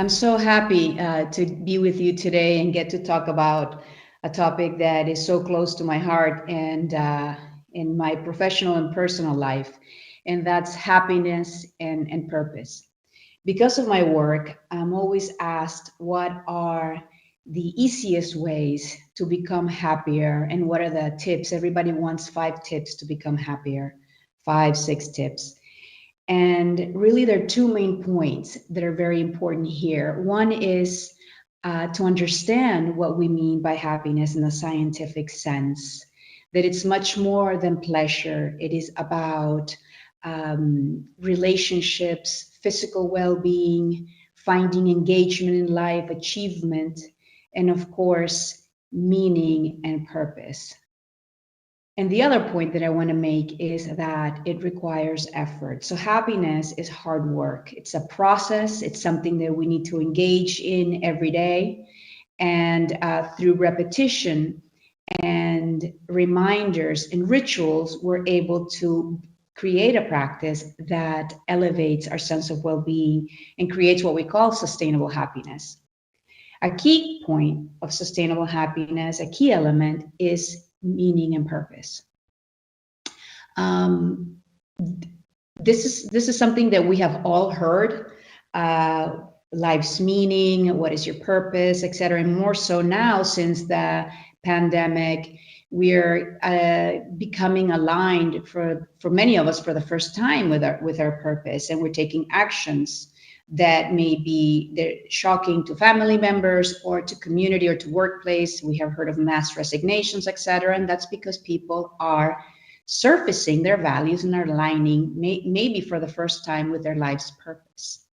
I'm so happy to be with you today and get to talk about a topic that is so close to my heart and in my professional and personal life, and that's happiness and purpose. Because of my work, I'm always asked what are the easiest ways to become happier and what are the tips. Everybody wants 5 tips to become happier, 5, 6 tips. And really, there are two main points that are very important here. One is to understand what we mean by happiness in a scientific sense, that it's much more than pleasure. It is about relationships, physical well being, finding engagement in life, achievement, and of course, meaning and purpose. And the other point that I want to make is that it requires effort. So, happiness is hard work. It's a process, it's something that we need to engage in every day. And through repetition and reminders and rituals, we're able to create a practice that elevates our sense of well being and creates what we call sustainable happiness. A key point of sustainable happiness, a key element, is meaning and purpose. Um, this is something that we have all heard. Life's meaning, what is your purpose, etc. And more so now since the pandemic, we're becoming aligned for many of us for the first time with our purpose, and we're taking actions that may be shocking to family members or to community or to workplace. We have heard of mass resignations, etc., and that's because people are surfacing their values and are aligning maybe for the first time with their life's purpose.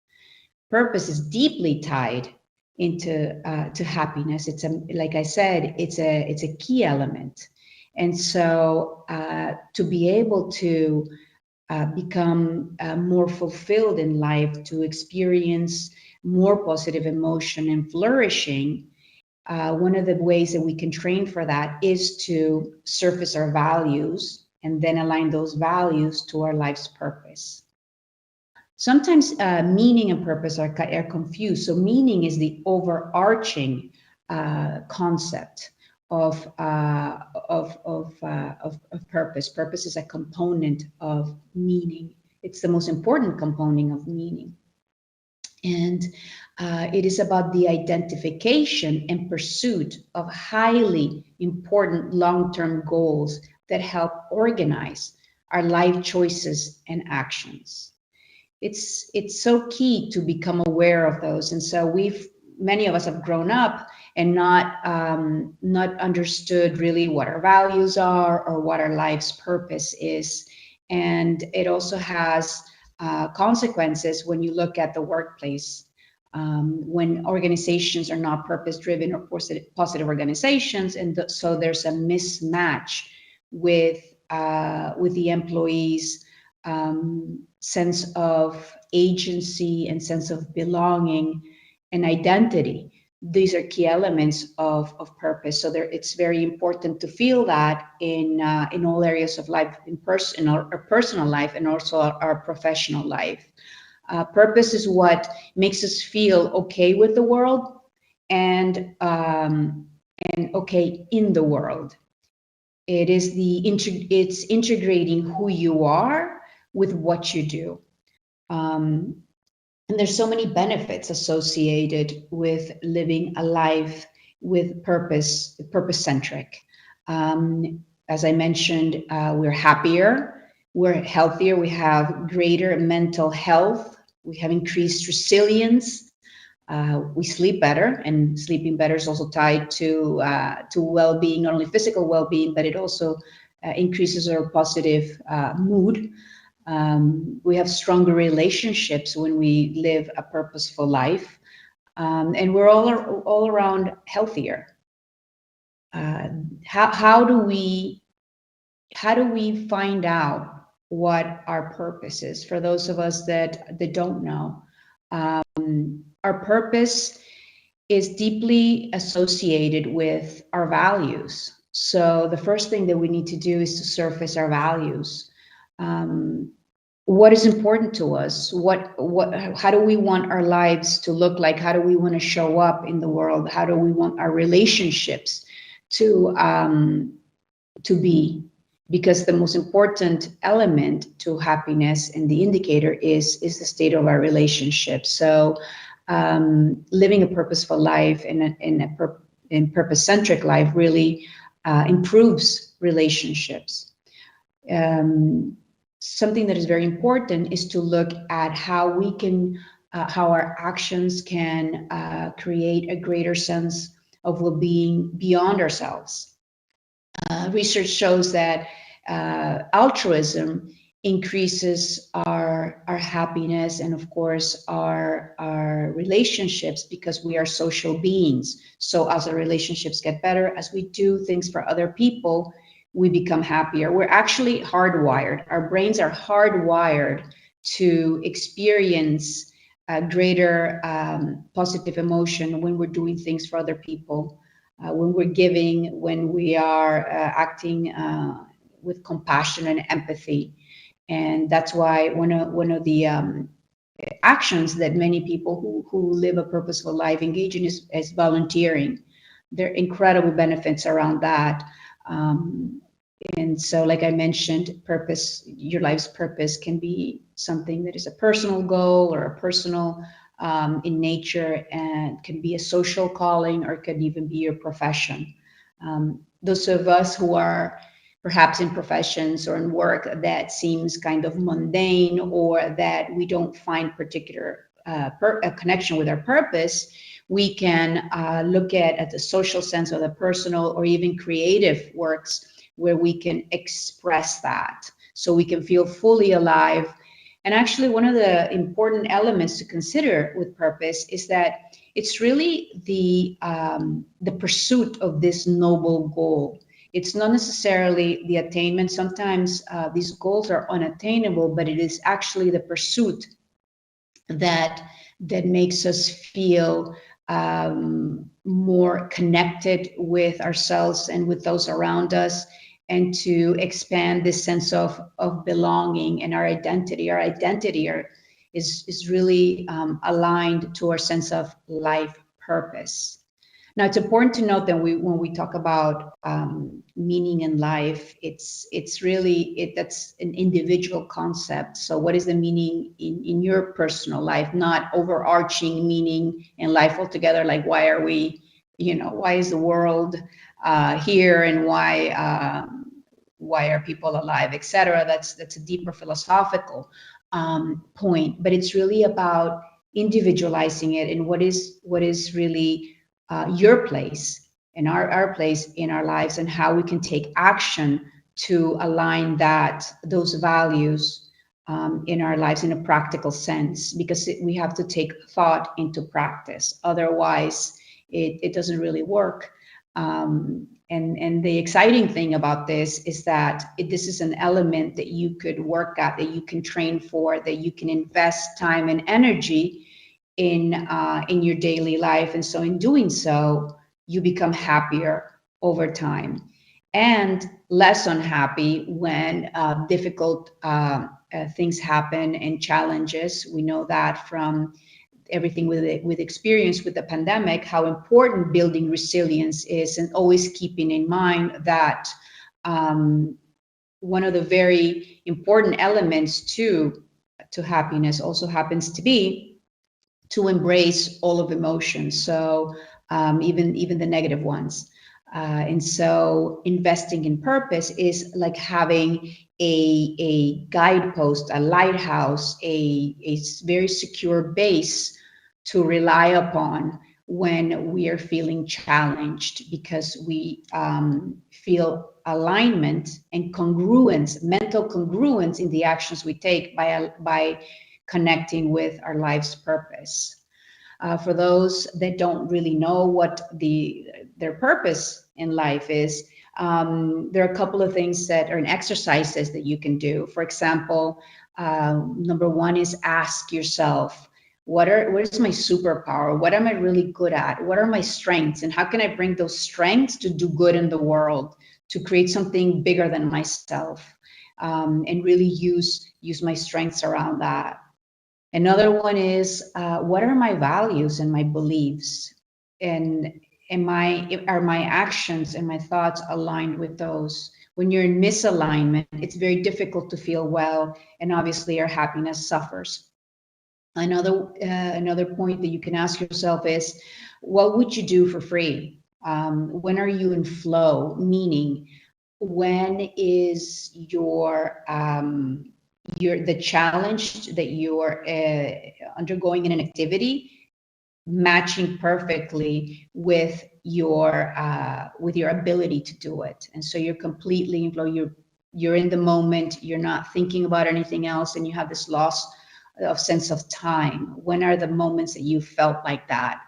Purpose is deeply tied into to happiness. It's like I said, it's a key element, and so to be able to become more fulfilled in life, to experience more positive emotion and flourishing, one of the ways that we can train for that is to surface our values and then align those values to our life's purpose. Sometimes meaning and purpose are confused. So meaning is the overarching concept of purpose. Purpose is a component of meaning. It's the most important component of meaning. And it is about the identification and pursuit of highly important long-term goals that help organize our life choices and actions. It's so key to become aware of those. And so many of us have grown up and not understood really what our values are or what our life's purpose is. And it also has consequences when you look at the workplace. When organizations are not purpose-driven or positive organizations, and so there's a mismatch with the employees' sense of agency and sense of belonging and identity. These are key elements of purpose. So it's very important to feel that in all areas of life, in our personal life and also our professional life. Purpose is what makes us feel okay with the world and okay in the world. It's integrating who you are with what you do. And there's so many benefits associated with living a life with purpose-centric. As I mentioned, we're happier, we're healthier, we have greater mental health, we have increased resilience, we sleep better, and sleeping better is also tied to well-being, not only physical well-being, but it also increases our positive mood. We have stronger relationships when we live a purposeful life, and we're all around healthier. How do we find out what our purpose is? For those of us that don't know, our purpose is deeply associated with our values. So the first thing that we need to do is to surface our values. what is important to us, how do we want our lives to look like, how do we want to show up in the world, how do we want our relationships to be, because the most important element to happiness and the indicator is the state of our relationship. So living a purposeful life in purpose-centric life really improves relationships. Something that is very important is to look at how we can, how our actions can create a greater sense of well-being beyond ourselves. Research shows that altruism increases our happiness and, of course, our relationships, because we are social beings. So as our relationships get better, as we do things for other people, we become happier. We're actually hardwired. Our brains are hardwired to experience a greater positive emotion when we're doing things for other people, when we're giving, when we are acting with compassion and empathy. And that's why one of the actions that many people who live a purposeful life engage in is volunteering. There are incredible benefits around that. And so, like I mentioned, purpose, your life's purpose can be something that is a personal goal or a personal in nature, and can be a social calling, or it could even be your profession. Those of us who are perhaps in professions or in work that seems kind of mundane, or that we don't find particular a connection with our purpose, we can look at the social sense, or the personal or even creative works where we can express that, so we can feel fully alive. And actually, one of the important elements to consider with purpose is that it's really the pursuit of this noble goal. It's not necessarily the attainment. Sometimes these goals are unattainable, but it is actually the pursuit that makes us feel more connected with ourselves and with those around us, and to expand this sense of belonging and our identity. Our identity is really aligned to our sense of life purpose. Now, it's important to note that when we talk about meaning in life, it's really that's an individual concept. So what is the meaning in your personal life, not overarching meaning in life altogether, like why are we, why is the world here, and why are people alive, etc. That's a deeper philosophical point, but it's really about individualizing it, and what is really your place and our place in our lives, and how we can take action to align those values in our lives in a practical sense, because we have to take thought into practice. Otherwise, it doesn't really work. And the exciting thing about this is that this is an element that you could work at, that you can train for, that you can invest time and energy in your daily life. And so in doing so, you become happier over time, and less unhappy when difficult things happen and challenges. We know that from everything with experience with the pandemic, how important building resilience is, and always keeping in mind that one of the very important elements to happiness also happens to be to embrace all of emotions, so even the negative ones. And so investing in purpose is like having a guidepost, a lighthouse, a very secure base to rely upon when we are feeling challenged, because we feel alignment and congruence, mental congruence in the actions we take by connecting with our life's purpose. For those that don't really know what their purpose in life is, there are a couple of things that are exercises that you can do. For example, number one is ask yourself, what is my superpower? What am I really good at? What are my strengths? And how can I bring those strengths to do good in the world, to create something bigger than myself? and really use my strengths around that. Another one is, what are my values and my beliefs, and are my actions and my thoughts aligned with those? When you're in misalignment, it's very difficult to feel well, and obviously your happiness suffers. Another point that you can ask yourself is, what would you do for free? When are you in flow? Meaning, when is the challenge that you're undergoing in an activity matching perfectly with your ability to do it? And so you're completely in flow. You're in the moment. You're not thinking about anything else, and you have this loss of sense of time. When are the moments that you felt like that?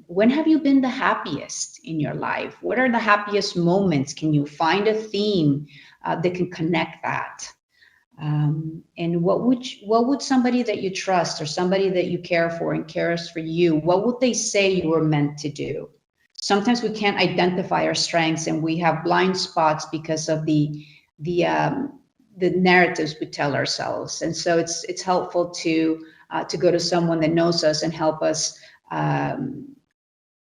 When have you been the happiest in your life? What are the happiest moments? Can you find a theme that can connect that? And what would somebody that you trust, or somebody that you care for and cares for you, what would they say you were meant to do? Sometimes we can't identify our strengths, and we have blind spots because of the narratives we tell ourselves. And so it's helpful to go to someone that knows us and help us kind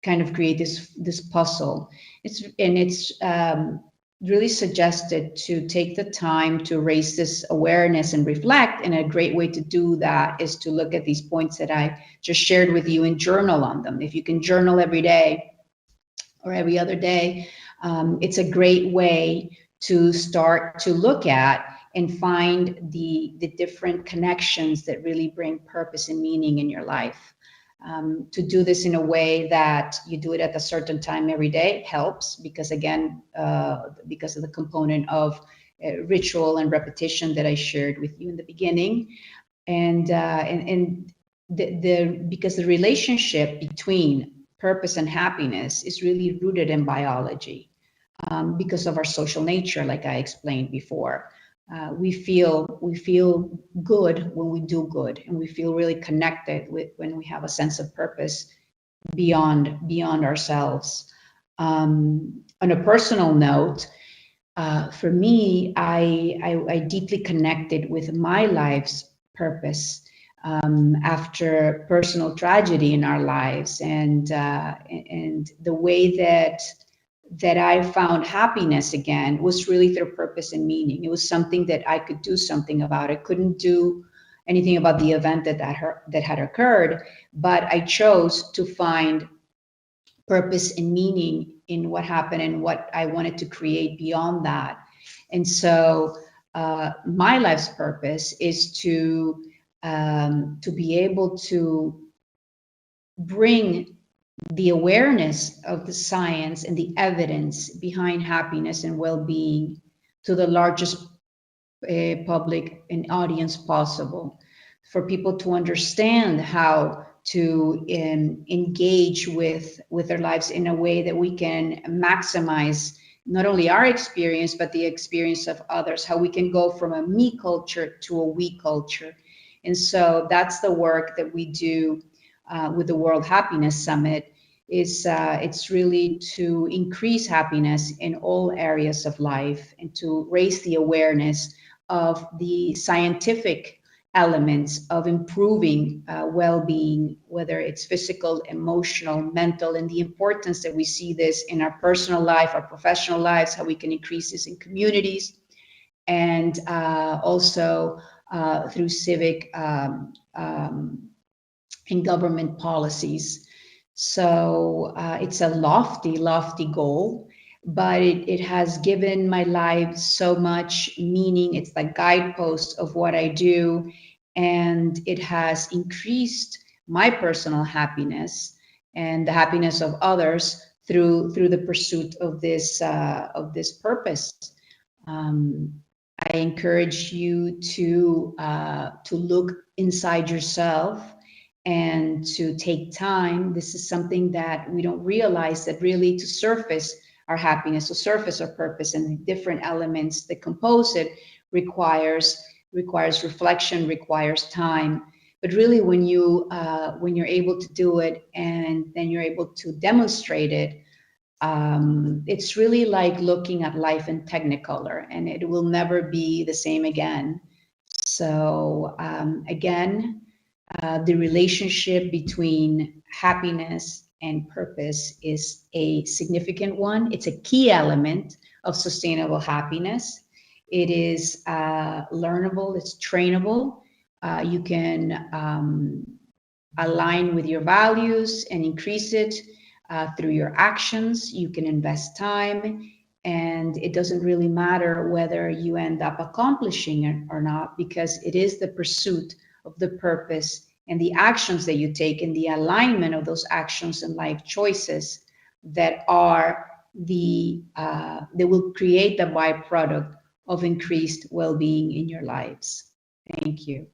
of create this puzzle. It's really suggested to take the time to raise this awareness and reflect. And a great way to do that is to look at these points that I just shared with you and journal on them. If you can journal every day or every other day, it's a great way to start to look at and find the different connections that really bring purpose and meaning in your life. To do this in a way that you do it at a certain time every day helps, because again, because of the component of ritual and repetition that I shared with you in the beginning, and because the relationship between purpose and happiness is really rooted in biology, because of our social nature, like I explained before. We feel good when we do good, and we feel really connected when we have a sense of purpose beyond ourselves. On a personal note, for me, I deeply connected with my life's purpose after personal tragedy in our lives, and the way that I found happiness again was really through purpose and meaning. It was something that I could do something about. I couldn't do anything about the event that had occurred, but I chose to find purpose and meaning in what happened and what I wanted to create beyond that. And so my life's purpose is to be able to bring the awareness of the science and the evidence behind happiness and well-being to the largest public and audience possible, for people to understand how to engage with their lives in a way that we can maximize not only our experience, but the experience of others, how we can go from a me culture to a we culture. And so that's the work that we do with the World Happiness Summit. It's really to increase happiness in all areas of life, and to raise the awareness of the scientific elements of improving well-being, whether it's physical, emotional, mental, and the importance that we see this in our personal life, our professional lives, how we can increase this in communities, and also through civic and government policies. So it's a lofty goal, but it has given my life so much meaning. It's the guidepost of what I do, and it has increased my personal happiness and the happiness of others through the pursuit of this purpose. I encourage you to look inside yourself and to take time. This is something that we don't realize, that really to surface our happiness, to surface our purpose and the different elements that compose it requires reflection, requires time. But really, when you're able to do it, and then you're able to demonstrate it it's really like looking at life in Technicolor, and it will never be the same again. So again, the relationship between happiness and purpose is a significant one. It's a key element of sustainable happiness. It is learnable, it's trainable. You can align with your values and increase it through your actions. You can invest time, and it doesn't really matter whether you end up accomplishing it or not, because it is the pursuit of the purpose and the actions that you take and the alignment of those actions and life choices that are that will create the byproduct of increased well-being in your lives. Thank you.